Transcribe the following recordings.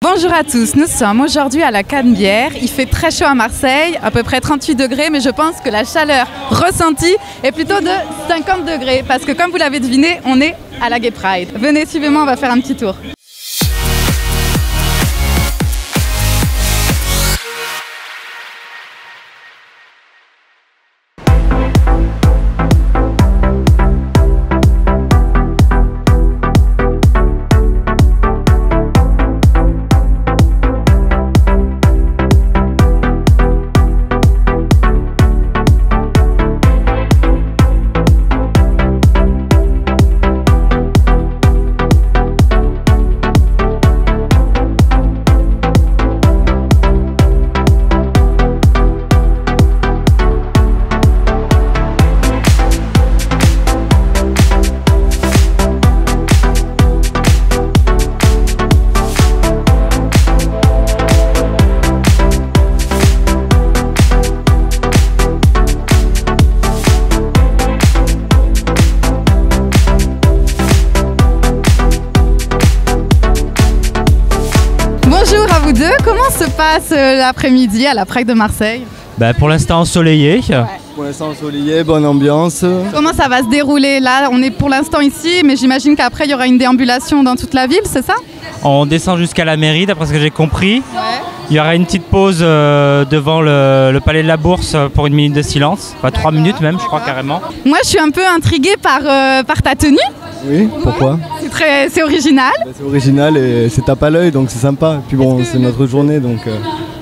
Bonjour à tous, nous sommes aujourd'hui à la Canebière. Il fait très chaud à Marseille, à peu près 38 degrés, mais je pense que la chaleur ressentie est plutôt de 50 degrés parce que comme vous l'avez deviné, on est à la Gay Pride. Venez, suivez-moi, on va faire un petit tour. Bonjour à vous deux, comment se passe l'après-midi à la Pride de Marseille? Pour l'instant ensoleillé. Ouais. Pour l'instant ensoleillé, bonne ambiance. Comment ça va se dérouler là? On est pour l'instant ici, mais j'imagine qu'après il y aura une déambulation dans toute la ville, c'est ça? On descend jusqu'à la mairie, d'après ce que j'ai compris. Ouais. Il y aura une petite pause devant le palais de la Bourse pour une minute de silence. Enfin 3 minutes même, je crois carrément. Moi je suis un peu intriguée par ta tenue. Oui, pourquoi? C'est original. C'est original et c'est tape à l'œil, donc c'est sympa. Et puis bon, c'est notre journée, donc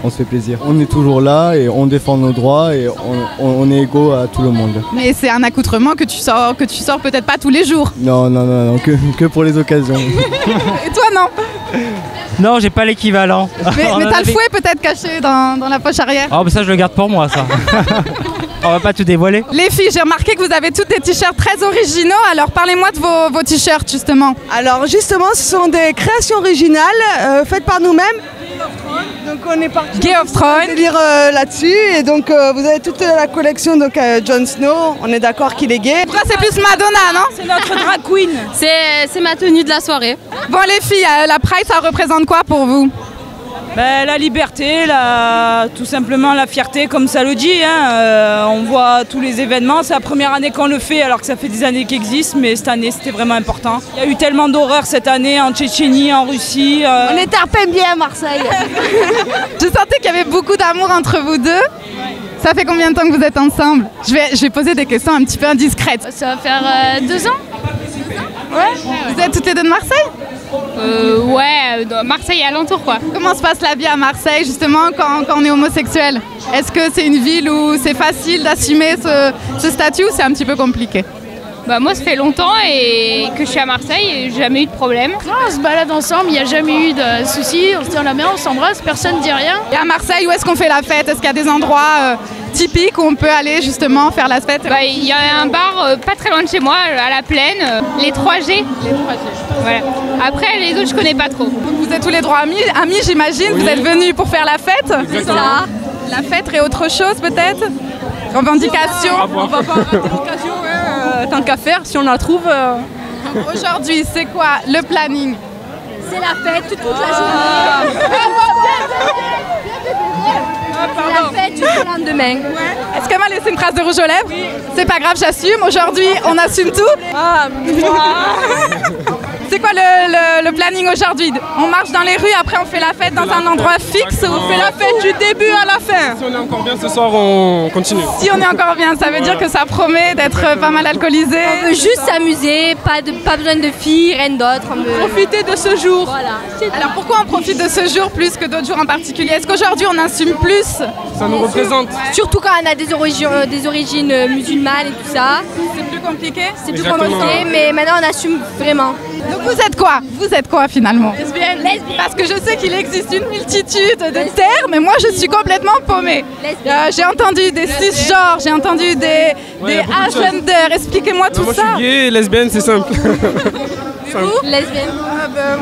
on se fait plaisir. On est toujours là et on défend nos droits et on est égaux à tout le monde. Mais c'est un accoutrement que tu sors peut-être pas tous les jours. Non, que pour les occasions. Et toi non? Non, j'ai pas l'équivalent. Mais t'as le fouet peut-être caché dans la poche arrière. Oh, mais ça je le garde pour moi ça. On va pas tout dévoiler. Les filles, j'ai remarqué que vous avez toutes des t-shirts très originaux, alors parlez-moi de vos t-shirts justement. Alors justement, ce sont des créations originales faites par nous-mêmes. Donc on est parti Game of Thrones. délire là-dessus et donc vous avez toute la collection donc Jon Snow. On est d'accord qu'il est gay. Toi c'est plus Madonna, non? C'est notre drag queen. C'est ma tenue de la soirée. Bon les filles, la Pride ça représente quoi pour vous? La liberté, tout simplement la fierté, comme ça le dit. On voit tous les événements. C'est la première année qu'on le fait, alors que ça fait des années qu'il existe, mais cette année c'était vraiment important. Il y a eu tellement d'horreurs cette année en Tchétchénie, en Russie. On est tarpin bien à Marseille. Je sentais qu'il y avait beaucoup d'amour entre vous deux. Ça fait combien de temps que vous êtes ensemble? Je vais poser des questions un petit peu indiscrètes. Ça va faire 2 ans. Ouais. Vous êtes toutes les deux de Marseille? Ouais, Marseille et alentour quoi. Comment se passe la vie à Marseille justement quand on est homosexuel? Est-ce que c'est une ville où c'est facile d'assumer ce statut ou c'est un petit peu compliqué? Moi ça fait longtemps et que je suis à Marseille et j'ai jamais eu de problème. On se balade ensemble, il n'y a jamais eu de soucis, on se tient la main, on s'embrasse, personne ne dit rien. Et à Marseille, où est-ce qu'on fait la fête? Est-ce qu'il y a des endroits typiques où on peut aller justement faire la fête? Il y a un bar pas très loin de chez moi, à la Plaine, les 3G. Voilà. Après les autres je connais pas trop. Vous êtes tous les trois amis j'imagine, oui. Vous êtes venus pour faire la fête? C'est ça. La fête et autre chose peut-être? Revendication? On va pas revendication, tant qu'à faire, si on la trouve. Aujourd'hui, c'est quoi le planning? C'est la fête toute la journée. C'est la fête jusqu'au lendemain. Est-ce qu'elle m'a laissé une trace de rouge aux lèvres? Oui. C'est pas grave, j'assume. Aujourd'hui, on assume tout. C'est quoi le planning aujourd'hui? On marche dans les rues, après on fait la fête dans un endroit fixe ou on fait la fête du début à la fin? Si on est encore bien ce soir, on continue. Si on est encore bien, ça veut dire que ça promet d'être pas mal alcoolisé. On veut juste s'amuser, pas besoin de filles, rien d'autre. Profiter de ce jour. Voilà. Alors pourquoi on profite de ce jour plus que d'autres jours en particulier? Est-ce qu'aujourd'hui on assume plus? Ça nous représente. Surtout quand on a des origines musulmanes et tout ça. C'est plus compliqué? C'est plus compliqué, mais maintenant on assume vraiment. Donc vous êtes quoi? Vous êtes quoi finalement? Lesbienne. Parce que je sais qu'il existe une multitude de termes, mais moi je suis complètement paumée. J'ai entendu des cisgenres, j'ai entendu des agender. Expliquez-moi tout ça. Moi je suis gay, lesbienne, c'est simple. Lesbienne.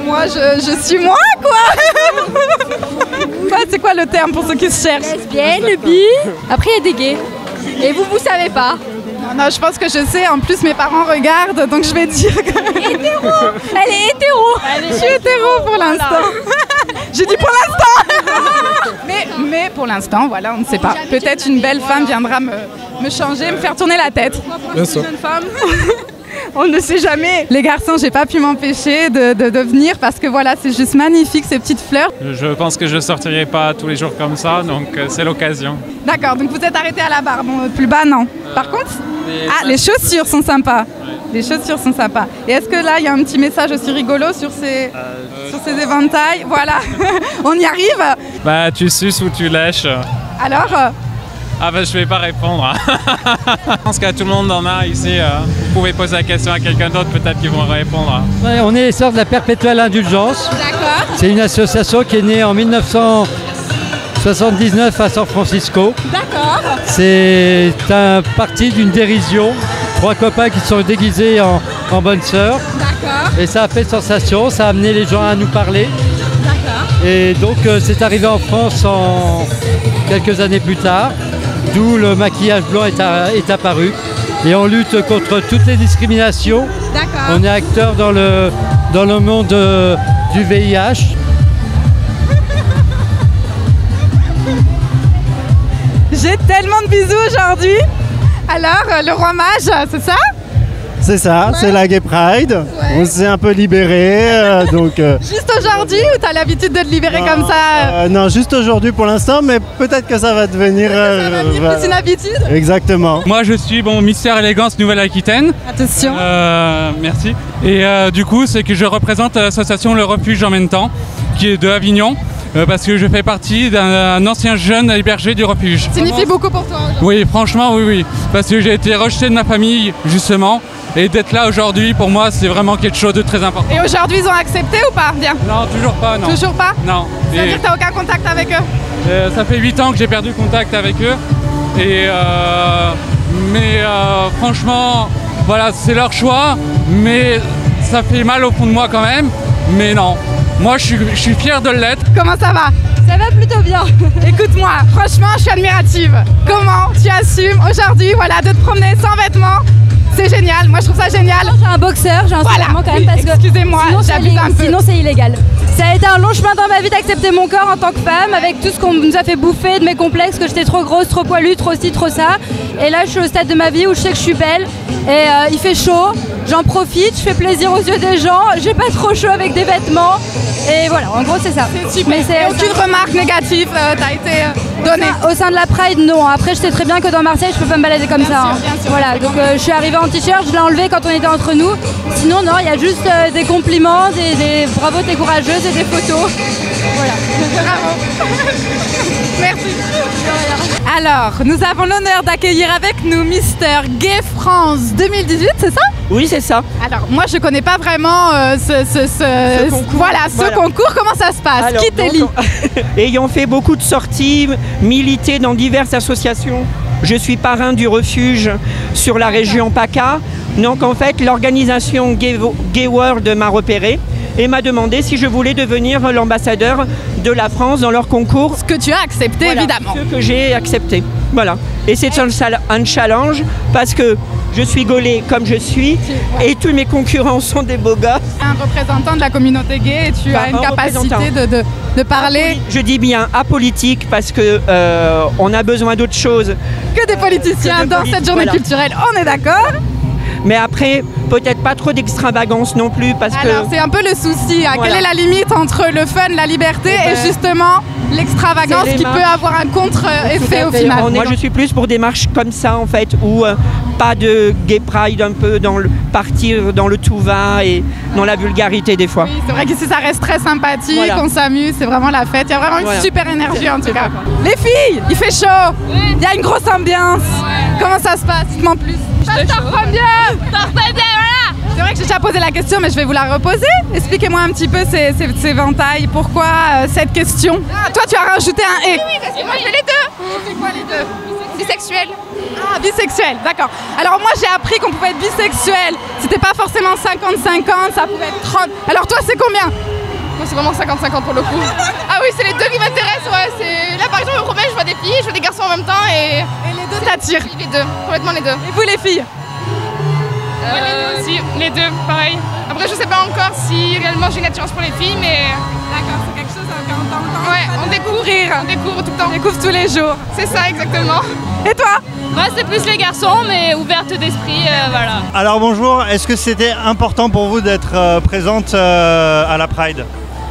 Moi je suis moi quoi. C'est quoi le terme pour ceux qui se cherchent? Lesbienne, bi. Après il y a des gays. Et vous savez pas. Non, je pense que je sais. En plus, mes parents regardent, donc je vais dire que... Hétéro. Elle est hétéro. Je suis hétéro pour l'instant. J'ai dit pour l'instant. mais pour l'instant, voilà, on ne sait pas. Peut-être une belle femme viendra me changer, me faire tourner la tête. Bien sûr. Jeune femme. On ne sait jamais. Les garçons, j'ai pas pu m'empêcher de venir parce que voilà, c'est juste magnifique ces petites fleurs. Je pense que je sortirai pas tous les jours comme ça, donc c'est l'occasion. D'accord, donc vous êtes arrêté à la barre. Bon, plus bas, non. Par contre, les chaussures sont sympas. Les chaussures sont sympas. Et est-ce que là, il y a un petit message aussi rigolo sur ces éventails? Voilà, on y arrive. Bah, tu suces ou tu lèches. Alors Ah bah, je vais pas répondre. Je pense qu'à tout le monde en a ici. Vous pouvez poser la question à quelqu'un d'autre, peut-être qu'ils vont répondre. Ouais, on est les Sœurs de la Perpétuelle Indulgence. D'accord. C'est une association qui est née en 1979 à San Francisco. D'accord. C'est un parti d'une dérision. 3 copains qui sont déguisés en bonnes sœurs. D'accord. Et ça a fait sensation, ça a amené les gens à nous parler. D'accord. Et donc c'est arrivé en France quelques années plus tard, d'où le maquillage blanc est apparu. Et on lutte contre toutes les discriminations. D'accord. On est acteur dans le monde du VIH. J'ai tellement de bisous aujourd'hui. Alors, le roi mage, c'est ça? C'est ça, ouais. C'est la Gay Pride. Ouais. On s'est un peu libéré, donc. Juste aujourd'hui ou t'as l'habitude de te libérer comme ça? Non, juste aujourd'hui pour l'instant, mais peut-être que ça va devenir. Ça va devenir plus une habitude. Exactement. Moi, je suis Mystère Élégance Nouvelle-Aquitaine. Attention. Merci. Et du coup, c'est que je représente l'association Le Refuge en même temps, qui est de Avignon. Parce que je fais partie d'un ancien jeune hébergé du refuge. Ça signifie beaucoup pour toi aujourd'hui. Oui, franchement, oui. Parce que j'ai été rejeté de ma famille, justement. Et d'être là aujourd'hui, pour moi, c'est vraiment quelque chose de très important. Et aujourd'hui, ils ont accepté ou pas? Bien. Non, toujours pas, non. Toujours pas? Non. Ça veut dire que tu n'as aucun contact avec eux? Ça fait 8 ans que j'ai perdu contact avec eux. Et franchement, voilà, c'est leur choix. Mais ça fait mal au fond de moi quand même. Mais non. Moi, je suis fier de l'être. Comment ça va? Ça va plutôt bien. Écoute-moi, franchement, je suis admirative. Comment tu assumes aujourd'hui, voilà, de te promener sans vêtements? C'est génial, moi je trouve ça génial. J'ai un boxeur, j'ai un sous-vêtement quand même parce que excusez-moi, j'abuse un peu. Sinon c'est illégal. Ça a été un long chemin dans ma vie d'accepter mon corps en tant que femme, avec tout ce qu'on nous a fait bouffer, de mes complexes, que j'étais trop grosse, trop poilue, trop ci, trop ça. Et là je suis au stade de ma vie où je sais que je suis belle et il fait chaud, j'en profite, je fais plaisir aux yeux des gens, j'ai pas trop chaud avec des vêtements. Et voilà, en gros c'est ça. C'est super. Mais aucune remarque négative t'a été donnée? Au sein de la Pride, non. Après je sais très bien que dans Marseille je peux pas me balader comme ça. Bien sûr, voilà, donc je suis arrivée en t-shirt, je l'ai enlevé quand on était entre nous. Sinon non, il y a juste des compliments, des bravo t'es courageuse et des photos. Voilà. Bravo. Merci. Alors, nous avons l'honneur d'accueillir avec nous Mister Gay France 2018, c'est ça? Oui, c'est ça. Alors, moi, je connais pas vraiment ce concours. Comment ça se passe? Alors, qui t'élit? Ayant fait beaucoup de sorties, milité dans diverses associations, je suis parrain du refuge sur la région PACA. Donc, en fait, l'organisation Gay World m'a repéré et m'a demandé si je voulais devenir l'ambassadeur de la France dans leur concours. Ce que tu as accepté, voilà, évidemment. Ce que j'ai accepté. Voilà. Et c'est un challenge parce que je suis gaulée comme je suis et tous mes concurrents sont des beaux gars. Un représentant de la communauté gay et tu as une capacité de parler. Je dis bien apolitique parce que on a besoin d'autre chose. Que des politiciens dans cette journée culturelle, on est d'accord? Mais après, peut-être pas trop d'extravagance non plus parce que... Alors c'est un peu le souci, hein. Quelle est la limite entre le fun, la liberté et justement l'extravagance qui peut avoir un contre-effet au final? Moi je suis plus pour des marches comme ça en fait, où pas de gay pride un peu dans partir dans le tout va et dans la vulgarité des fois. Oui, c'est vrai qu'ici ça reste très sympathique, on s'amuse, c'est vraiment la fête, il y a vraiment une super énergie en tout cas. Les filles, il fait chaud, il y a une grosse ambiance, comment ça se passe? Dites-moi plus. Voilà. C'est vrai que j'ai déjà posé la question, mais je vais vous la reposer. Expliquez-moi un petit peu ces éventails. Pourquoi cette question? Toi, tu as rajouté un « et ». Oui, parce que moi, je fais les deux. C'est quoi les deux? Bisexuel. Ah, bisexuel, d'accord. Alors moi, j'ai appris qu'on pouvait être bisexuel. C'était pas forcément 50-50, ça pouvait être 30. Alors toi, c'est combien? Moi, c'est vraiment 50-50 pour le coup. Ah oui, c'est les deux qui m'intéressent, ouais. Là, par exemple, je me promets, je vois des filles, je vois des garçons en même temps et les deux t'attirent? Les deux, complètement les deux. Et vous, les filles? Les deux aussi, les deux, pareil. Après, je sais pas encore si réellement j'ai une attirance pour les filles, mais... D'accord, c'est quelque chose qu'on Ouais, on découvre tout le temps. On découvre tous les jours. C'est ça, exactement. Et toi? Moi, c'est plus les garçons, mais ouverte d'esprit, voilà. Alors bonjour, est-ce que c'était important pour vous d'être présente à la Pride ?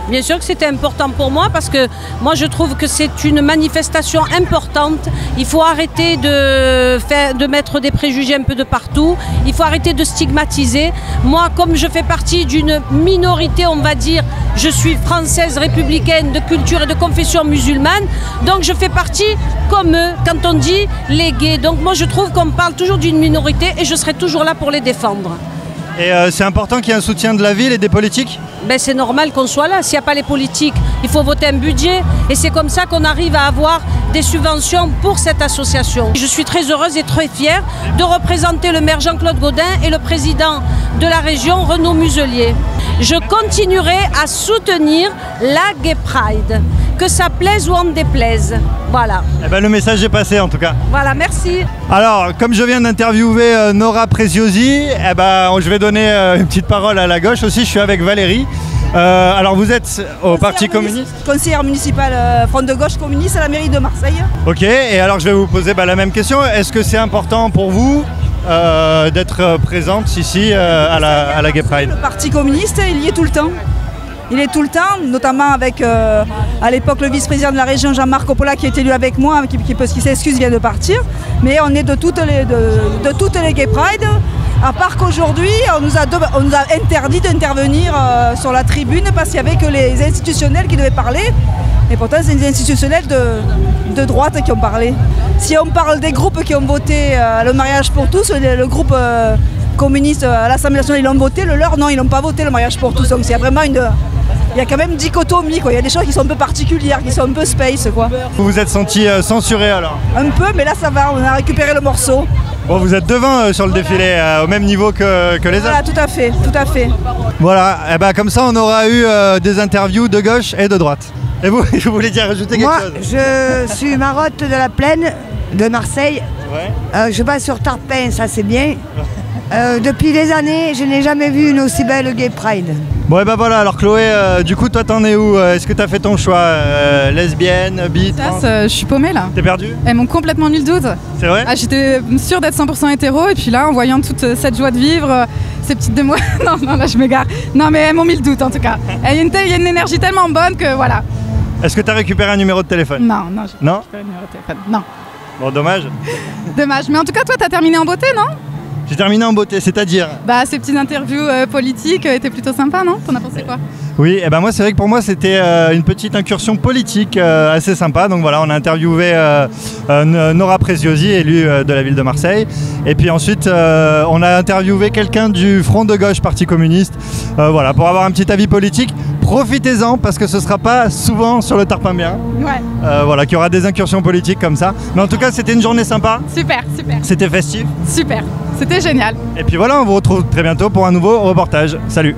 Bien sûr que c'était important pour moi parce que moi je trouve que c'est une manifestation importante. Il faut arrêter de mettre des préjugés un peu de partout. Il faut arrêter de stigmatiser. Moi, comme je fais partie d'une minorité, on va dire, je suis française, républicaine, de culture et de confession musulmane. Donc je fais partie comme eux quand on dit les gays. Donc moi je trouve qu'on parle toujours d'une minorité et je serai toujours là pour les défendre. Et c'est important qu'il y ait un soutien de la ville et des politiques ? Ben c'est normal qu'on soit là. S'il n'y a pas les politiques, il faut voter un budget. Et c'est comme ça qu'on arrive à avoir des subventions pour cette association. Je suis très heureuse et très fière de représenter le maire Jean-Claude Gaudin et le président de la région Renaud Muselier. Je continuerai à soutenir la Gay Pride, que ça plaise ou en déplaise. Voilà. Eh ben, le message est passé en tout cas. Voilà, merci. Alors, comme je viens d'interviewer Nora Preziosi, eh ben, je vais donner une petite parole à la gauche aussi. Je suis avec Valérie. Alors, vous êtes au Parti communiste ? Conseillère municipale Front de gauche communiste à la mairie de Marseille. Ok, et alors je vais vous poser la même question. Est-ce que c'est important pour vous d'être présente ici à la Gay Pride ? Le Parti communiste, il y est tout le temps. Il est tout le temps, notamment avec à l'époque le vice-président de la région Jean-Marc Coppola qui est élu avec moi, qui s'excuse, vient de partir. Mais on est de toutes les Gay Pride, à part qu'aujourd'hui on nous a interdit d'intervenir sur la tribune parce qu'il n'y avait que les institutionnels qui devaient parler. Et pourtant c'est des institutionnels de droite qui ont parlé. Si on parle des groupes qui ont voté le mariage pour tous, le groupe communiste à l'Assemblée nationale ils l'ont voté, le leur non, ils n'ont pas voté le mariage pour tous. Donc il y a vraiment il y a quand même une dichotomie, quoi. Il y a des choses qui sont un peu particulières, qui sont un peu space, quoi. Vous vous êtes senti censuré alors ? Un peu, mais là ça va, on a récupéré le morceau. Bon, vous êtes devant sur le défilé, au même niveau que les autres. Voilà, tout à fait, tout à fait. Voilà, et ben, comme ça on aura eu des interviews de gauche et de droite. Et vous, je voulais dire rajouter quelque chose ? Moi, je suis Marotte de la Plaine, de Marseille. Ouais. Je passe sur Tarpin, ça c'est bien. Depuis des années, je n'ai jamais vu une aussi belle Gay Pride. Bon et ben voilà, alors Chloé, du coup toi t'en es où ? Est-ce que t'as fait ton choix lesbienne, bi, trans ? Je suis paumée là. T'es perdue ? Elles m'ont complètement mis le doute. C'est vrai ? J'étais sûre d'être 100% hétéro et puis là en voyant toute cette joie de vivre, ces petites demoiselles... non là je m'égare. Non mais elles m'ont mis le doute en tout cas. Il y a une énergie tellement bonne que voilà. Est-ce que t'as récupéré un numéro de téléphone ? Non, j'ai pas récupéré un numéro de téléphone. Non. Bon dommage. Dommage, mais en tout cas toi t'as terminé en beauté non ? J'ai terminé en beauté, c'est-à-dire ? Bah ces petites interviews politiques étaient plutôt sympas, non ? T'en as pensé quoi ? Oui, et ben moi c'est vrai que pour moi c'était une petite incursion politique assez sympa. Donc voilà, on a interviewé Nora Preziosi, élue de la ville de Marseille. Et puis ensuite on a interviewé quelqu'un du Front de gauche Parti communiste. Voilà, pour avoir un petit avis politique. Profitez-en parce que ce ne sera pas souvent sur le Tarpin-Bien. Ouais. Voilà, qu'il y aura des incursions politiques comme ça. Mais en tout cas c'était une journée sympa. Super, super. C'était festif. Super, c'était génial. Et puis voilà, on vous retrouve très bientôt pour un nouveau reportage. Salut.